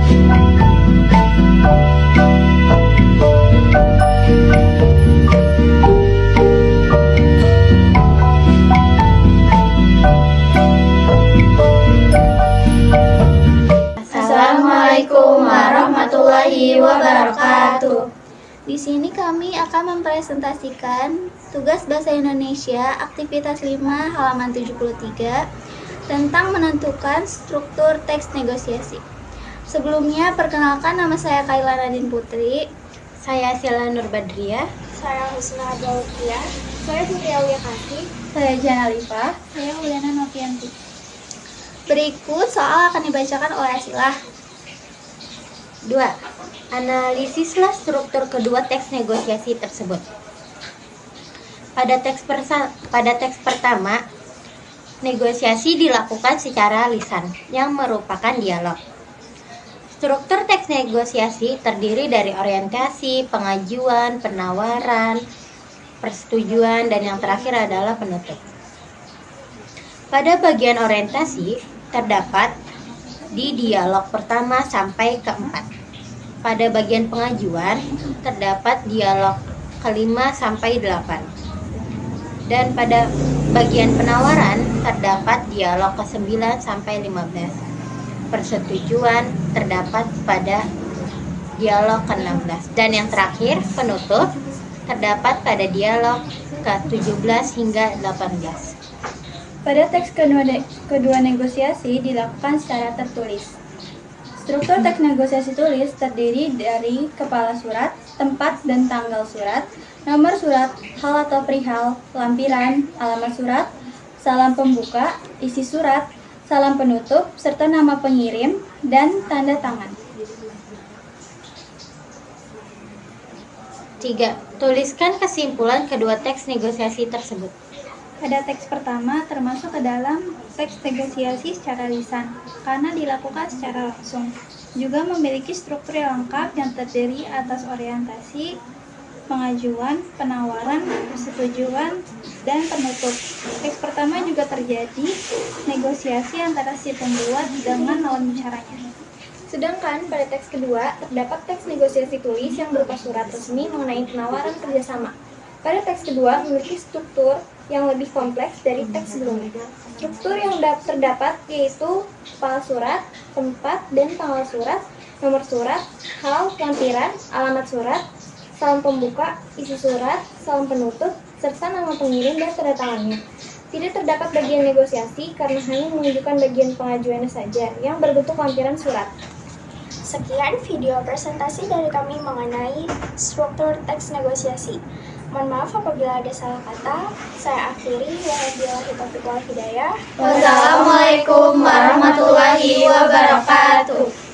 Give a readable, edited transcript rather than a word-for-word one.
Assalamualaikum warahmatullahi wabarakatuh. Di sini kami akan mempresentasikan tugas Bahasa Indonesia aktivitas 5 halaman 73 tentang menentukan struktur teks negosiasi. Sebelumnya, perkenalkan, nama saya Kaila Nadine Putri. Saya Sela Nurbadria. Saya Husna Abdulkia. Saya Putri Aulia Kasih. Saya Jana Alifa. Saya Uliana Novianti. Berikut soal akan dibacakan oleh Asilah. 2. Analisislah struktur kedua teks negosiasi tersebut. Pada teks pertama, negosiasi dilakukan secara lisan, yang merupakan dialog. Struktur teks negosiasi terdiri dari orientasi, pengajuan, penawaran, persetujuan, dan yang terakhir adalah penutup. Pada bagian orientasi, terdapat di dialog pertama sampai keempat. Pada bagian pengajuan, terdapat dialog kelima sampai 8. Dan pada bagian penawaran, terdapat dialog ke-9 sampai 15. Persetujuan terdapat pada dialog ke-16. Dan yang terakhir, penutup, terdapat pada dialog ke-17 hingga 18. Pada teks kedua negosiasi dilakukan secara tertulis. Struktur teks negosiasi tulis terdiri dari kepala surat, tempat dan tanggal surat, nomor surat, hal atau perihal, lampiran, alamat surat, salam pembuka, isi surat, salam penutup, serta nama pengirim dan tanda tangan. 3. Tuliskan kesimpulan kedua teks negosiasi tersebut. Pada teks pertama termasuk ke dalam teks negosiasi secara lisan karena dilakukan secara langsung. Juga memiliki struktur yang lengkap yang terdiri atas orientasi, pengajuan, penawaran, persetujuan, dan penutup. Teks pertama juga terjadi negosiasi antara si pembuat dengan lawan bicaranya. Sedangkan pada teks kedua terdapat teks negosiasi tulis yang berupa surat resmi mengenai penawaran kerjasama. Pada teks kedua memiliki struktur yang lebih kompleks dari teks sebelumnya. Struktur yang terdapat yaitu kepala surat, tempat dan tanggal surat, nomor surat, hal, lampiran, alamat surat, salam pembuka, isi surat, salam penutup, serta nama pengirim dan tanda tangannya. Tidak terdapat bagian negosiasi karena hanya menunjukkan bagian pengajuannya saja yang berbentuk lampiran surat. Sekian video presentasi dari kami mengenai struktur teks negosiasi. Mohon maaf apabila ada salah kata. Saya akhiri. Wabillahi taufiq wal hidayah. Wassalamualaikum warahmatullahi wabarakatuh.